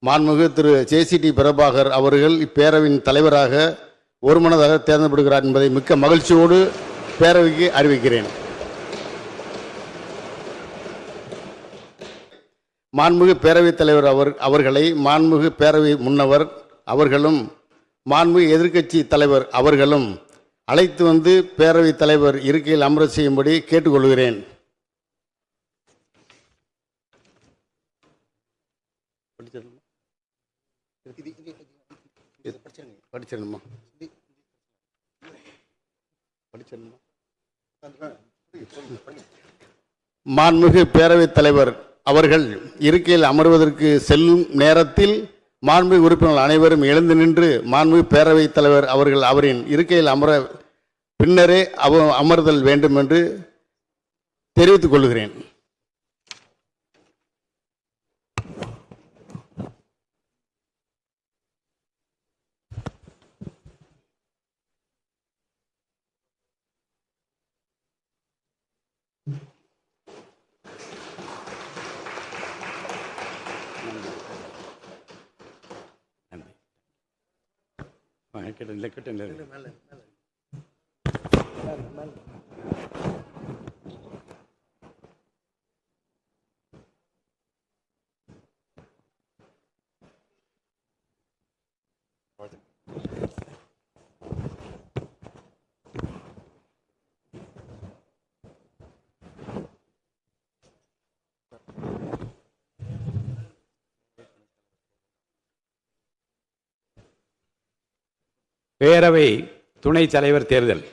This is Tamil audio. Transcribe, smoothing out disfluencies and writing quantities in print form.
மாண்புமிகு திரு ஜேசிடி பிரபாகர் அவர்கள் இப்பேரவையின் தலைவராக ஒருமனதாக தேர்ந்தெடுக்கப்படுகிறார் என்பதை மிக்க மகிழ்ச்சியோடு பேரவைக்கு அறிவிக்கிறேன். மாண்புமிகு பேரவைத் தலைவர் அவர்களை மாண்புமிகு பேரவை முன்னவர் அவர்களும் மாண்புமிகு எதிர்க்கட்சி தலைவர் அவர்களும் அழைத்து வந்து பேரவைத் தலைவர் இருக்கையில் அமர செய்யும்படி கேட்டுக்கொள்கிறேன். மாண்புமிகு பேரவைத் தலைவர் அவர்கள் இருக்கையில் அமர்வதற்கு செல்லும் நேரத்தில் மாண்புமிகு உறுப்பினர்கள் அனைவரும் எழுந்து நின்று மாண்புமிகு பேரவைத் தலைவர் அவர்கள் அவரின் இருக்கையில் அமர பின்னரே அமர்தல் வேண்டும் என்று தெரிவித்துக் கொள்கிறேன். பேரவை துணைத் தலைவர் தேர்தல்.